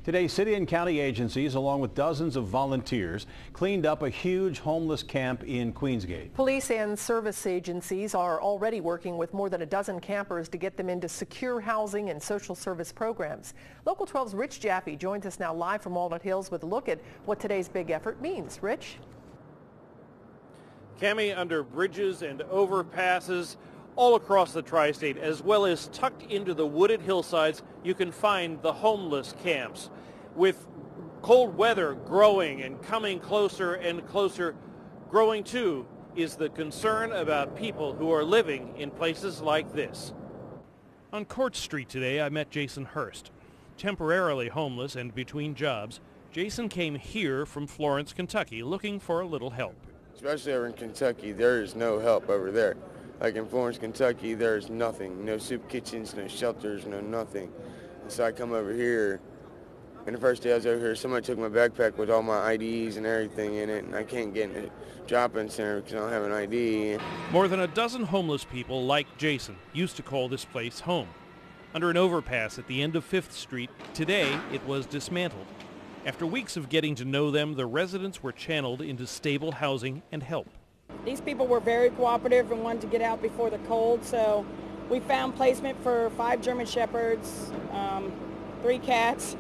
Today, city and county agencies, along with dozens of volunteers, cleaned up a huge homeless camp in Queensgate. Police and service agencies are already working with more than a dozen campers to get them into secure housing and social service programs. Local 12's Rich Jaffe joins us now live from Walnut Hills with a look at what today's big effort means. Rich? Cammie, under bridges and overpasses all across the tri-state, as well as tucked into the wooded hillsides, you can find the homeless camps. With cold weather growing and coming closer and closer, growing too is the concern about people who are living in places like this. On Court Street today, I met Jason Hearst. Temporarily homeless and between jobs, Jason came here from Florence, Kentucky, looking for a little help. Especially over in Kentucky, there is no help over there. Like in Florence, Kentucky, there's nothing. No soup kitchens, no shelters, no nothing. And so I come over here, and the first day I was over here, somebody took my backpack with all my IDs and everything in it, and I can't get in the drop-in center because I don't have an ID. More than a dozen homeless people like Jason used to call this place home. Under an overpass at the end of 5th Street, today it was dismantled. After weeks of getting to know them, the residents were channeled into stable housing and help. These people were very cooperative and wanted to get out before the cold, so we found placement for 5 German Shepherds, 3 cats,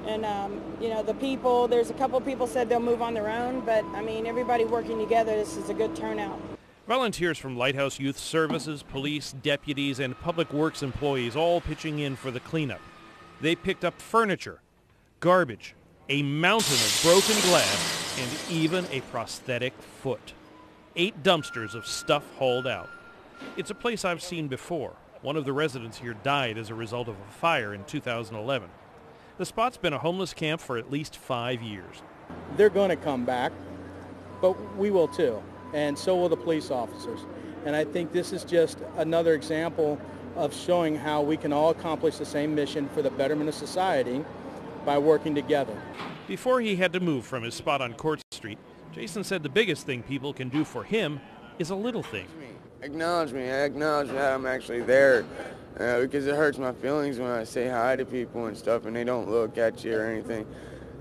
and the people, there's a couple of people said they'll move on their own, but I mean, everybody working together, this is a good turnout. Volunteers from Lighthouse Youth Services, police, deputies, and public works employees all pitching in for the cleanup. They picked up furniture, garbage, a mountain of broken glass, and even a prosthetic foot. 8 dumpsters of stuff hauled out. It's a place I've seen before. One of the residents here died as a result of a fire in 2011. The spot's been a homeless camp for at least 5 years. They're going to come back, but we will too, and so will the police officers. And I think this is just another example of showing how we can all accomplish the same mission for the betterment of society by working together. Before he had to move from his spot on Court Street, Jason said the biggest thing people can do for him is a little thing. Acknowledge me. I acknowledge that I'm actually there because it hurts my feelings when I say hi to people and stuff and they don't look at you or anything.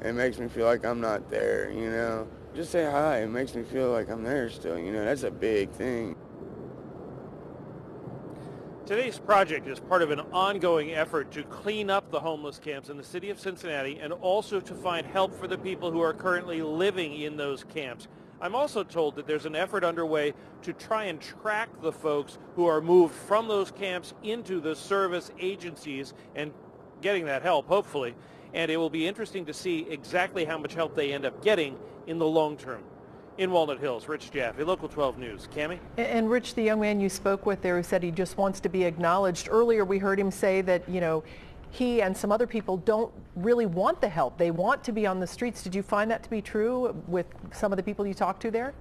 It makes me feel like I'm not there, you know. Just say hi. It makes me feel like I'm there still, you know. That's a big thing. Today's project is part of an ongoing effort to clean up the homeless camps in the city of Cincinnati and also to find help for the people who are currently living in those camps. I'm also told that there's an effort underway to try and track the folks who are moved from those camps into the service agencies and getting that help, hopefully. And it will be interesting to see exactly how much help they end up getting in the long term. In Walnut Hills, Rich Jaffe, Local 12 News. Cammie? And Rich, the young man you spoke with there who said he just wants to be acknowledged. Earlier we heard him say that, he and some other people don't really want the help. They want to be on the streets. Did you find that to be true with some of the people you talked to there?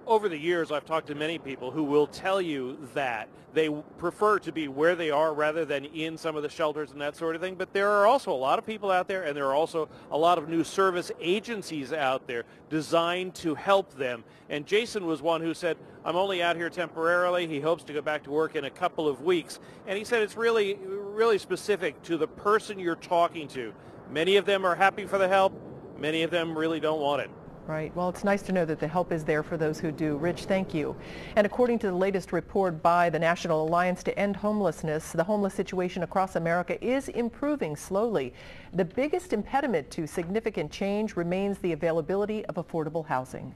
Over the years, I've talked to many people who will tell you that they prefer to be where they are rather than in some of the shelters and that sort of thing. But there are also a lot of people out there, and there are also a lot of new service agencies out there designed to help them. And Jason was one who said, I'm only out here temporarily. He hopes to go back to work in a couple of weeks. And he said it's really, really specific to the person you're talking to. Many of them are happy for the help. Many of them really don't want it. Right. Well, it's nice to know that the help is there for those who do. Rich, thank you. And according to the latest report by the National Alliance to End Homelessness, the homeless situation across America is improving slowly. The biggest impediment to significant change remains the availability of affordable housing.